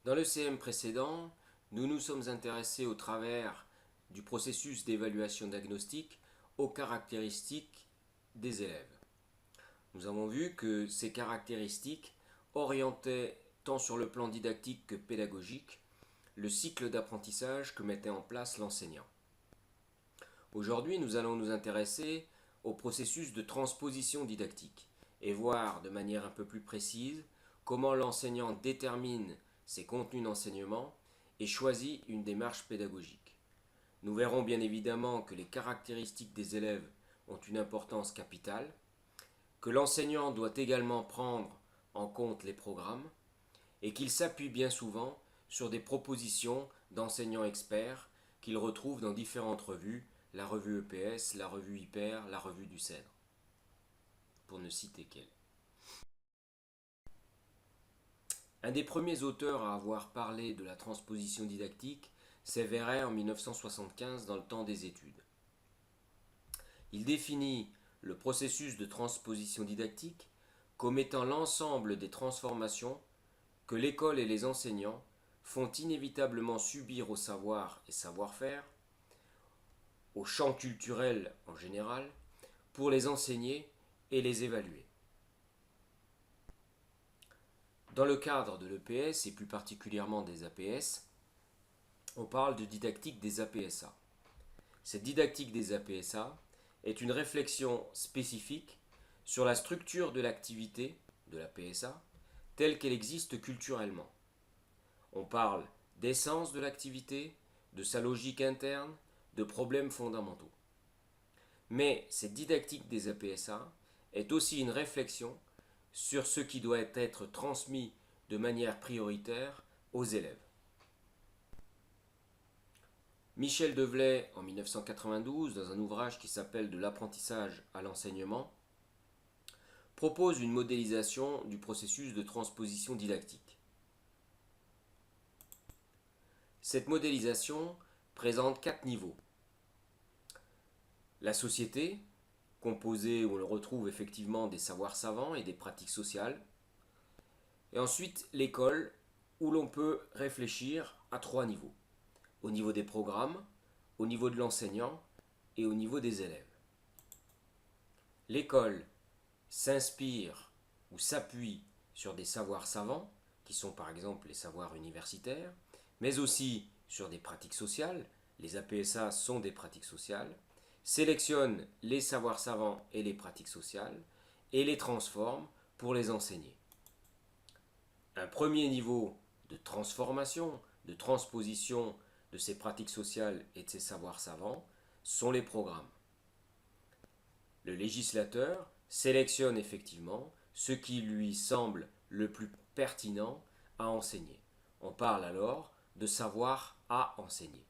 Dans le CM précédent, nous nous sommes intéressés au travers du processus d'évaluation diagnostique aux caractéristiques des élèves. Nous avons vu que ces caractéristiques orientaient tant sur le plan didactique que pédagogique le cycle d'apprentissage que mettait en place l'enseignant. Aujourd'hui, nous allons nous intéresser au processus de transposition didactique et voir de manière un peu plus précise comment l'enseignant détermine ses contenus d'enseignement et choisit une démarche pédagogique. Nous verrons bien évidemment que les caractéristiques des élèves ont une importance capitale, que l'enseignant doit également prendre en compte les programmes et qu'il s'appuie bien souvent sur des propositions d'enseignants experts qu'il retrouve dans différentes revues, la revue EPS, la revue Hyper, la revue du Cèdre, pour ne citer qu'elles. Un des premiers auteurs à avoir parlé de la transposition didactique, c'est Verret en 1975 dans Le Temps des études. Il définit le processus de transposition didactique comme étant l'ensemble des transformations que l'école et les enseignants font inévitablement subir au savoir et savoir-faire, aux champs culturels en général, pour les enseigner et les évaluer. Dans le cadre de l'EPS et plus particulièrement des APS, on parle de didactique des APSA. Cette didactique des APSA est une réflexion spécifique sur la structure de l'activité de la PSA telle qu'elle existe culturellement. On parle d'essence de l'activité, de sa logique interne, de problèmes fondamentaux. Mais cette didactique des APSA est aussi une réflexion sur ce qui doit être transmis de manière prioritaire aux élèves. Michel Develay, en 1992, dans un ouvrage qui s'appelle De l'apprentissage à l'enseignement, propose une modélisation du processus de transposition didactique. Cette modélisation présente 4 niveaux. La société, composée où on retrouve effectivement des savoirs savants et des pratiques sociales. Et ensuite l'école, où l'on peut réfléchir à 3 niveaux. Au niveau des programmes, au niveau de l'enseignant et au niveau des élèves. L'école s'inspire ou s'appuie sur des savoirs savants, qui sont par exemple les savoirs universitaires, mais aussi sur des pratiques sociales, les APSA sont des pratiques sociales, sélectionne les savoirs savants et les pratiques sociales, et les transforme pour les enseigner. Un premier niveau de transformation, de transposition de ces pratiques sociales et de ces savoirs savants sont les programmes. Le législateur sélectionne effectivement ce qui lui semble le plus pertinent à enseigner. On parle alors de savoir à enseigner.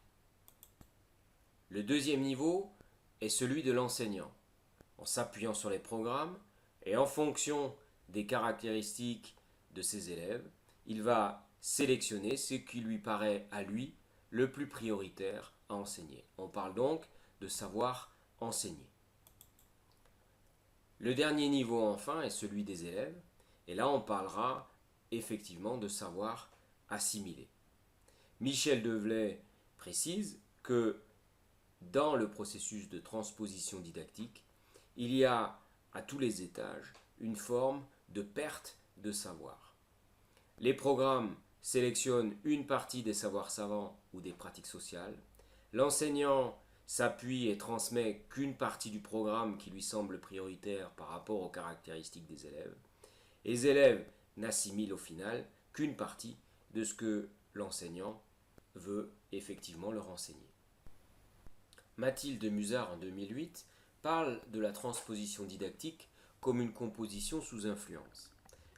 Le deuxième niveau est celui de l'enseignant. En s'appuyant sur les programmes et en fonction des caractéristiques de ses élèves, il va sélectionner ce qui lui paraît à lui le plus prioritaire à enseigner. On parle donc de savoir enseigner. Le dernier niveau enfin est celui des élèves, et là on parlera effectivement de savoir assimiler. Michel Develay précise que dans le processus de transposition didactique, il y a à tous les étages une forme de perte de savoir. Les programmes sélectionnent une partie des savoirs savants ou des pratiques sociales. L'enseignant s'appuie et transmet qu'une partie du programme qui lui semble prioritaire par rapport aux caractéristiques des élèves. Les élèves n'assimilent au final qu'une partie de ce que l'enseignant veut effectivement leur enseigner. Mathilde Musard en 2008 parle de la transposition didactique comme une composition sous influence.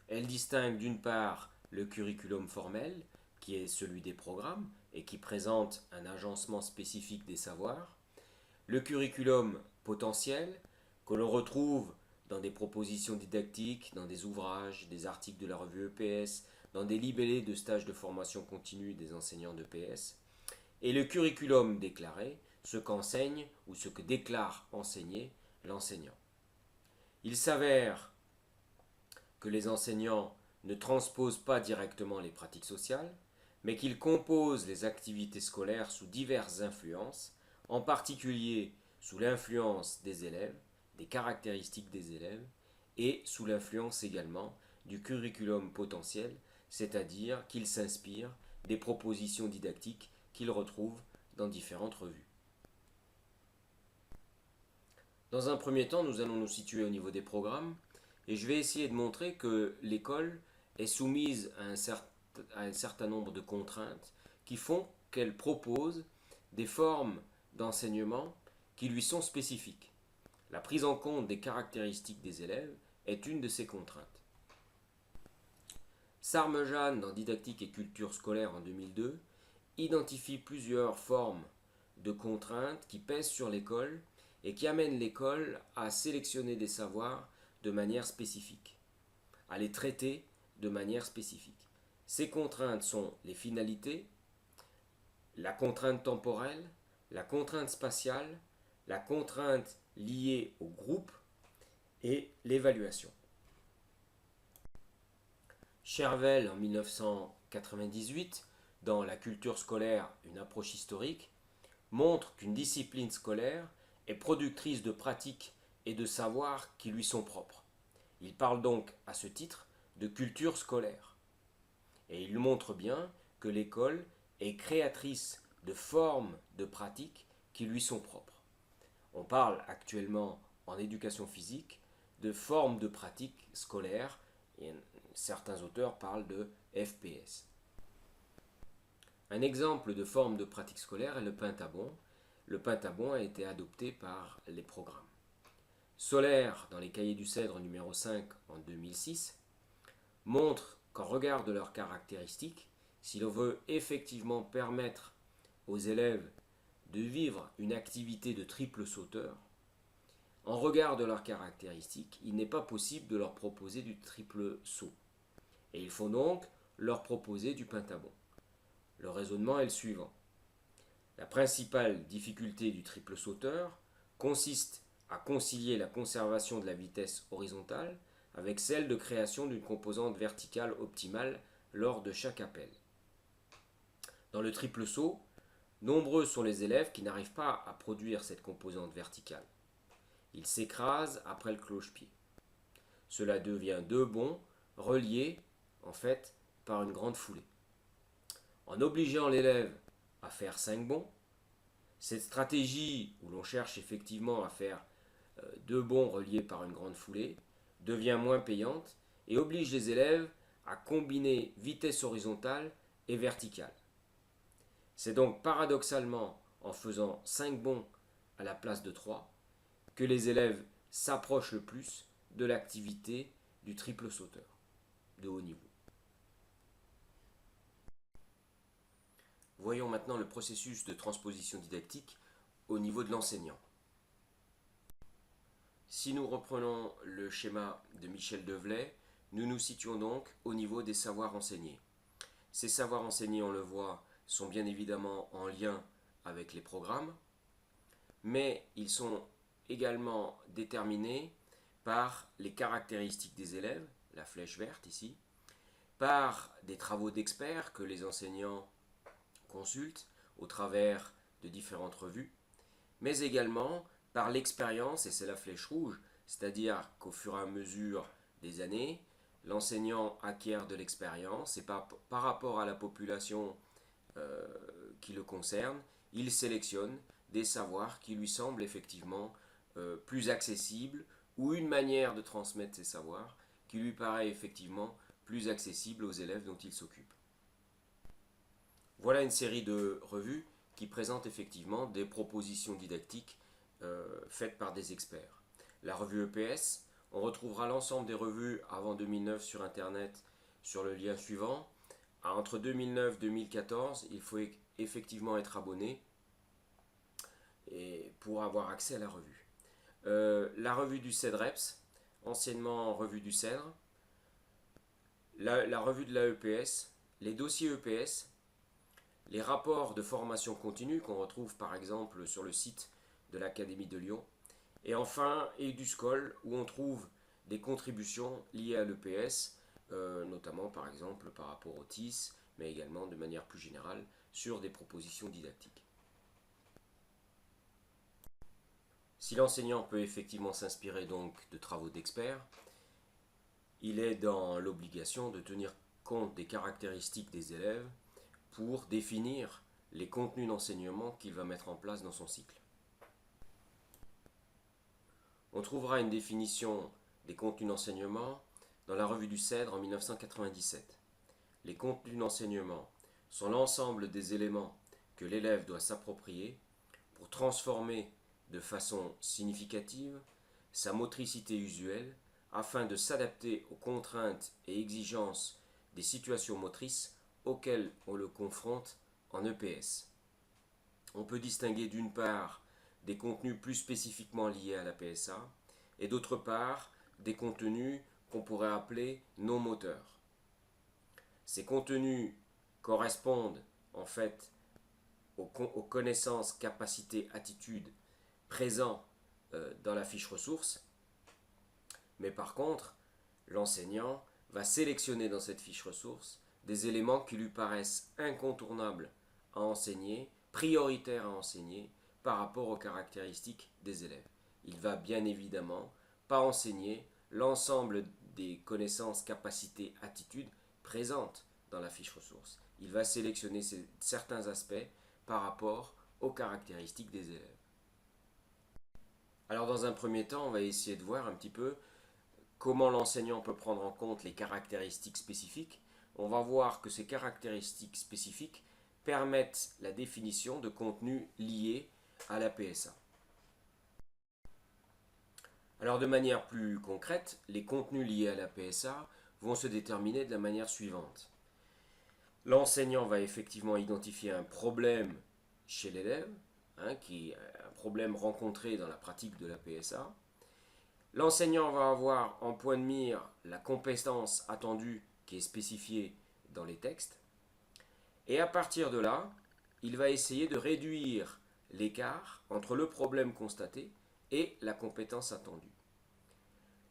Elle distingue d'une part le curriculum formel, qui est celui des programmes et qui présente un agencement spécifique des savoirs, le curriculum potentiel, que l'on retrouve dans des propositions didactiques, dans des ouvrages, des articles de la revue EPS, dans des libellés de stages de formation continue des enseignants d'EPS, et le curriculum déclaré, ce qu'enseigne ou ce que déclare enseigner l'enseignant. Il s'avère que les enseignants ne transposent pas directement les pratiques sociales, mais qu'il compose les activités scolaires sous diverses influences, en particulier sous l'influence des élèves, des caractéristiques des élèves, et sous l'influence également du curriculum potentiel, c'est-à-dire qu'il s'inspire des propositions didactiques qu'il retrouve dans différentes revues. Dans un premier temps, nous allons nous situer au niveau des programmes, et je vais essayer de montrer que l'école est soumise à un certain nombre de contraintes qui font qu'elle propose des formes d'enseignement qui lui sont spécifiques. La prise en compte des caractéristiques des élèves est une de ces contraintes. Sarmejeanne, dans Didactique et culture scolaire en 2002, identifie plusieurs formes de contraintes qui pèsent sur l'école et qui amènent l'école à sélectionner des savoirs de manière spécifique, à les traiter de manière spécifique. Ces contraintes sont les finalités, la contrainte temporelle, la contrainte spatiale, la contrainte liée au groupe et l'évaluation. Chervel, en 1998, dans La culture scolaire, une approche historique, montre qu'une discipline scolaire est productrice de pratiques et de savoirs qui lui sont propres. Il parle donc à ce titre de culture scolaire. Et il montre bien que l'école est créatrice de formes de pratiques qui lui sont propres. On parle actuellement en éducation physique de formes de pratiques scolaires et certains auteurs parlent de FPS. Un exemple de forme de pratique scolaire est le pentabon. Le pentabon a été adopté par les programmes. Solaire, dans les cahiers du Cèdre numéro 5 en 2006, montre qu'en regard de leurs caractéristiques, si l'on veut effectivement permettre aux élèves de vivre une activité de triple sauteur, en regard de leurs caractéristiques, il n'est pas possible de leur proposer du triple saut. Et il faut donc leur proposer du pentabon. Le raisonnement est le suivant. La principale difficulté du triple sauteur consiste à concilier la conservation de la vitesse horizontale avec celle de création d'une composante verticale optimale lors de chaque appel. Dans le triple saut, nombreux sont les élèves qui n'arrivent pas à produire cette composante verticale. Ils s'écrasent après le cloche-pied. Cela devient deux bonds reliés en fait par une grande foulée. En obligeant l'élève à faire 5 bonds, cette stratégie où l'on cherche effectivement à faire deux bonds reliés par une grande foulée devient moins payante et oblige les élèves à combiner vitesse horizontale et verticale. C'est donc paradoxalement en faisant 5 bonds à la place de 3 que les élèves s'approchent le plus de l'activité du triple sauteur de haut niveau. Voyons maintenant le processus de transposition didactique au niveau de l'enseignant. Si nous reprenons le schéma de Michel Develay, nous nous situons donc au niveau des savoirs enseignés. Ces savoirs enseignés, on le voit, sont bien évidemment en lien avec les programmes, mais ils sont également déterminés par les caractéristiques des élèves, la flèche verte ici, par des travaux d'experts que les enseignants consultent au travers de différentes revues, mais également par l'expérience, et c'est la flèche rouge, c'est-à-dire qu'au fur et à mesure des années, l'enseignant acquiert de l'expérience et par rapport à la population qui le concerne, il sélectionne des savoirs qui lui semblent effectivement plus accessibles ou une manière de transmettre ces savoirs qui lui paraît effectivement plus accessible aux élèves dont il s'occupe. Voilà une série de revues qui présentent effectivement des propositions didactiques faites par des experts. La revue EPS, on retrouvera l'ensemble des revues avant 2009 sur Internet sur le lien suivant. Entre 2009 et 2014, il faut effectivement être abonné et pour avoir accès à la revue. La revue du CEDREPS, anciennement revue du CEDRE, la revue de la EPS, les dossiers EPS, les rapports de formation continue qu'on retrouve par exemple sur le site de l'Académie de Lyon, et enfin EduScol où on trouve des contributions liées à l'EPS, notamment par exemple par rapport au TIS mais également de manière plus générale sur des propositions didactiques. Si l'enseignant peut effectivement s'inspirer donc de travaux d'experts, il est dans l'obligation de tenir compte des caractéristiques des élèves pour définir les contenus d'enseignement qu'il va mettre en place dans son cycle. On trouvera une définition des contenus d'enseignement dans la revue du CEDRE en 1997. Les contenus d'enseignement sont l'ensemble des éléments que l'élève doit s'approprier pour transformer de façon significative sa motricité usuelle afin de s'adapter aux contraintes et exigences des situations motrices auxquelles on le confronte en EPS. On peut distinguer d'une part des contenus plus spécifiquement liés à la PSA et d'autre part des contenus qu'on pourrait appeler non moteurs. Ces contenus correspondent en fait aux connaissances, capacités, attitudes présents dans la fiche ressource, mais par contre, l'enseignant va sélectionner dans cette fiche ressource des éléments qui lui paraissent incontournables à enseigner, prioritaires à enseigner par rapport aux caractéristiques des élèves. Il va bien évidemment pas enseigner l'ensemble des connaissances, capacités, attitudes présentes dans la fiche ressource. Il va sélectionner certains aspects par rapport aux caractéristiques des élèves. Alors dans un premier temps, on va essayer de voir un petit peu comment l'enseignant peut prendre en compte les caractéristiques spécifiques. On va voir que ces caractéristiques spécifiques permettent la définition de contenus liés à la PSA. Alors de manière plus concrète, les contenus liés à la PSA vont se déterminer de la manière suivante. L'enseignant va effectivement identifier un problème chez l'élève, qui est un problème rencontré dans la pratique de la PSA. L'enseignant va avoir en point de mire la compétence attendue qui est spécifiée dans les textes. Et à partir de là, il va essayer de réduire l'écart entre le problème constaté et la compétence attendue.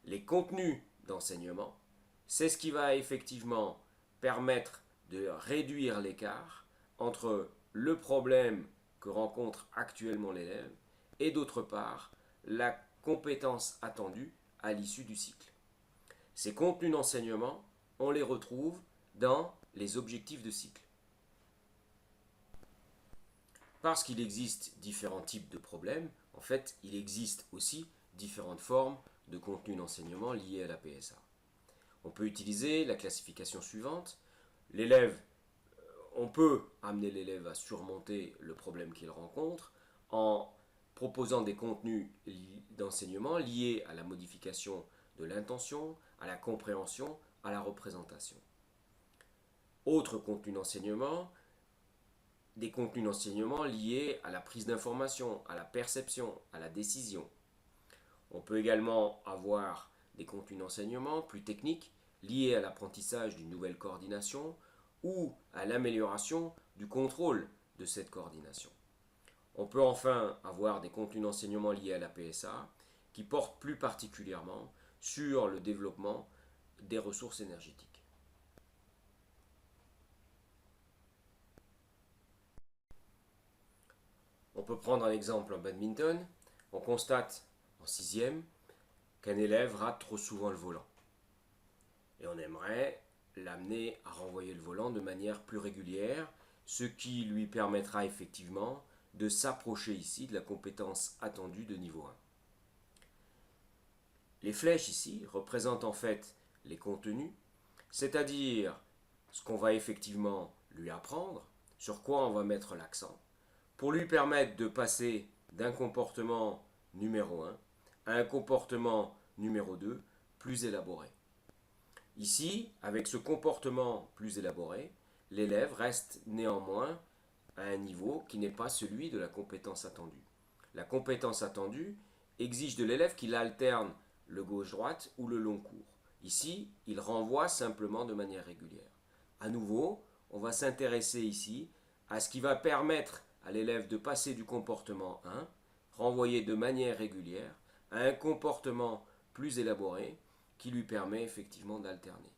Les contenus d'enseignement, c'est ce qui va effectivement permettre de réduire l'écart entre le problème que rencontre actuellement l'élève et d'autre part la compétence attendue à l'issue du cycle. Ces contenus d'enseignement, on les retrouve dans les objectifs de cycle. Parce qu'il existe différents types de problèmes, en fait, il existe aussi différentes formes de contenus d'enseignement liés à la PSA. On peut utiliser la classification suivante. On peut amener l'élève à surmonter le problème qu'il rencontre en proposant des contenus d'enseignement liés à la modification de l'intention, à la compréhension, à la représentation. Autre contenu d'enseignement, des contenus d'enseignement liés à la prise d'information, à la perception, à la décision. On peut également avoir des contenus d'enseignement plus techniques liés à l'apprentissage d'une nouvelle coordination ou à l'amélioration du contrôle de cette coordination. On peut enfin avoir des contenus d'enseignement liés à la PSA qui portent plus particulièrement sur le développement des ressources énergétiques. On peut prendre un exemple en badminton. On constate en 6e qu'un élève rate trop souvent le volant. Et on aimerait l'amener à renvoyer le volant de manière plus régulière, ce qui lui permettra effectivement de s'approcher ici de la compétence attendue de niveau 1. Les flèches ici représentent en fait les contenus, c'est-à-dire ce qu'on va effectivement lui apprendre, sur quoi on va mettre l'accent, pour lui permettre de passer d'un comportement numéro 1 à un comportement numéro 2 plus élaboré. Ici, avec ce comportement plus élaboré, l'élève reste néanmoins à un niveau qui n'est pas celui de la compétence attendue. La compétence attendue exige de l'élève qu'il alterne le gauche-droite ou le long court. Ici, il renvoie simplement de manière régulière. À nouveau, on va s'intéresser ici à ce qui va permettre à l'élève de passer du comportement 1, renvoyé de manière régulière, à un comportement plus élaboré qui lui permet effectivement d'alterner.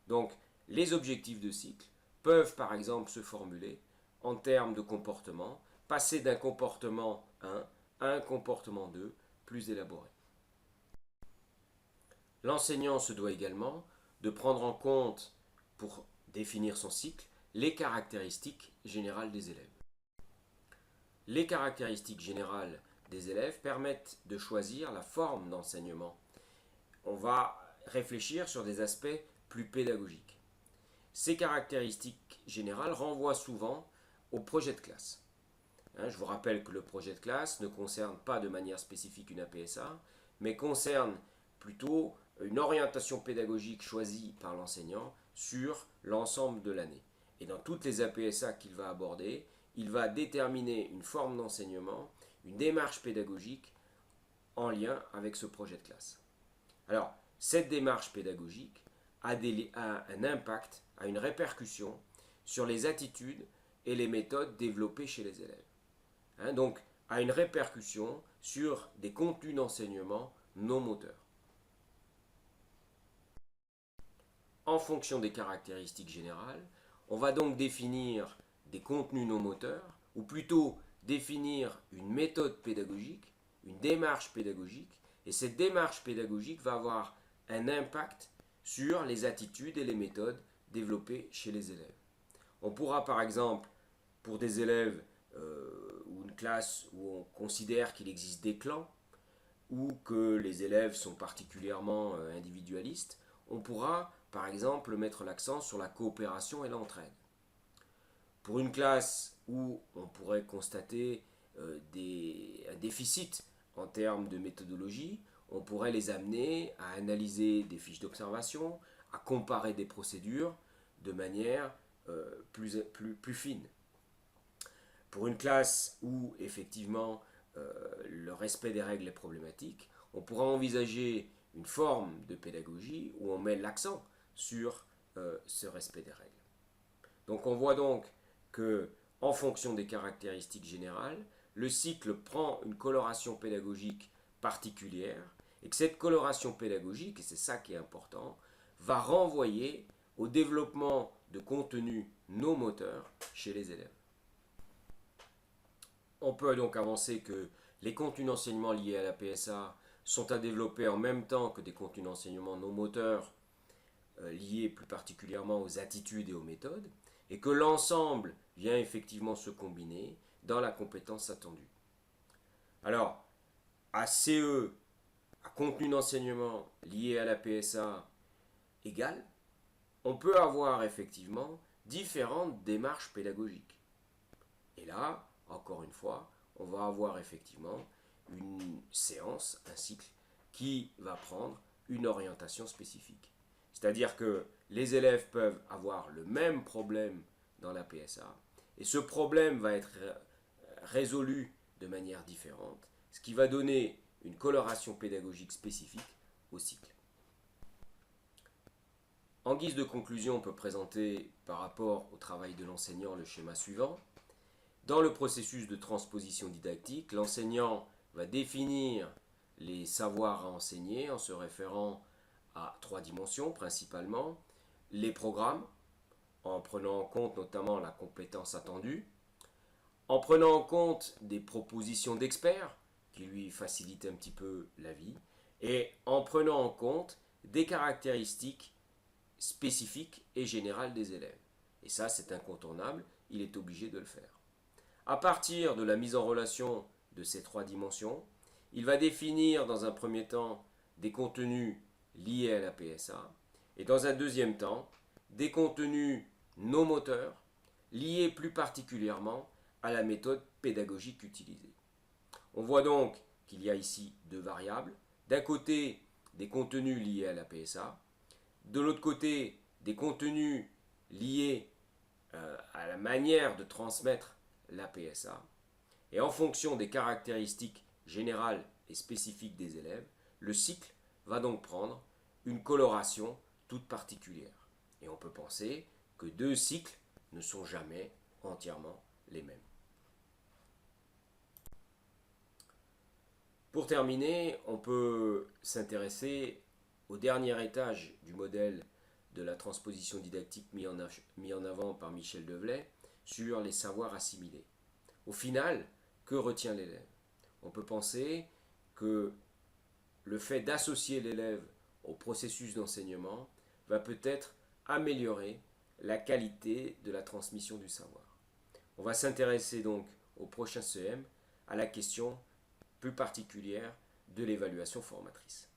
Donc, les objectifs de cycle peuvent par exemple se formuler en termes de comportement, passer d'un comportement 1 à un comportement 2 plus élaboré. L'enseignant se doit également de prendre en compte, pour définir son cycle, les caractéristiques générales des élèves. Les caractéristiques générales des élèves permettent de choisir la forme d'enseignement. On va réfléchir sur des aspects plus pédagogiques. Ces caractéristiques générales renvoient souvent au projet de classe. Je vous rappelle que le projet de classe ne concerne pas de manière spécifique une APSA, mais concerne plutôt une orientation pédagogique choisie par l'enseignant sur l'ensemble de l'année. Et dans toutes les APSA qu'il va aborder, il va déterminer une forme d'enseignement, une démarche pédagogique en lien avec ce projet de classe. Alors, cette démarche pédagogique a un impact, a une répercussion sur les attitudes et les méthodes développées chez les élèves. Donc, a une répercussion sur des contenus d'enseignement non moteurs. En fonction des caractéristiques générales, on va donc définir des contenus non moteurs, ou plutôt définir une méthode pédagogique, une démarche pédagogique, et cette démarche pédagogique va avoir un impact sur les attitudes et les méthodes développées chez les élèves. On pourra par exemple, pour des élèves ou une classe où on considère qu'il existe des clans, ou que les élèves sont particulièrement individualistes, on pourra par exemple mettre l'accent sur la coopération et l'entraide. Pour une classe où on pourrait constater un déficit en termes de méthodologie, on pourrait les amener à analyser des fiches d'observation, à comparer des procédures de manière plus fine. Pour une classe où effectivement le respect des règles est problématique, on pourra envisager une forme de pédagogie où on met l'accent sur ce respect des règles. Donc on voit donc que, en fonction des caractéristiques générales, le cycle prend une coloration pédagogique particulière et que cette coloration pédagogique, et c'est ça qui est important, va renvoyer au développement de contenus non moteurs chez les élèves. On peut donc avancer que les contenus d'enseignement liés à la PSA sont à développer en même temps que des contenus d'enseignement non moteurs liés plus particulièrement aux attitudes et aux méthodes, et que l'ensemble vient effectivement se combiner dans la compétence attendue. Alors, à CE, à contenu d'enseignement lié à la PSA égal, on peut avoir effectivement différentes démarches pédagogiques. Et là, encore une fois, on va avoir effectivement une séance, un cycle, qui va prendre une orientation spécifique. C'est-à-dire que les élèves peuvent avoir le même problème dans la PSA, et ce problème va être résolu de manière différente, ce qui va donner une coloration pédagogique spécifique au cycle. En guise de conclusion, on peut présenter par rapport au travail de l'enseignant le schéma suivant. Dans le processus de transposition didactique, l'enseignant va définir les savoirs à enseigner en se référant à 3 dimensions principalement. Les programmes, en prenant en compte notamment la compétence attendue, en prenant en compte des propositions d'experts qui lui facilitent un petit peu la vie, et en prenant en compte des caractéristiques spécifiques et générales des élèves. Et ça, c'est incontournable, il est obligé de le faire. À partir de la mise en relation de ces 3 dimensions, il va définir dans un premier temps des contenus liés à la PSA et dans un deuxième temps des contenus non moteurs liés plus particulièrement à la méthode pédagogique utilisée. On voit donc qu'il y a ici 2 variables. D'un côté, des contenus liés à la PSA, de l'autre côté, des contenus liés à la manière de transmettre la PSA. Et en fonction des caractéristiques générales et spécifiques des élèves, le cycle va donc prendre une coloration toute particulière. Et on peut penser que 2 cycles ne sont jamais entièrement les mêmes. Pour terminer, on peut s'intéresser au dernier étage du modèle de la transposition didactique mis en avant par Michel Develay sur les savoirs assimilés. Au final, que retient l'élève? On peut penser que le fait d'associer l'élève au processus d'enseignement va peut-être améliorer la qualité de la transmission du savoir. On va s'intéresser donc au prochain CM à la question plus particulière de l'évaluation formatrice.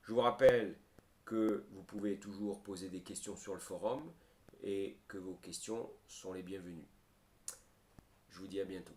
Je vous rappelle que vous pouvez toujours poser des questions sur le forum et que vos questions sont les bienvenues. Je vous dis à bientôt.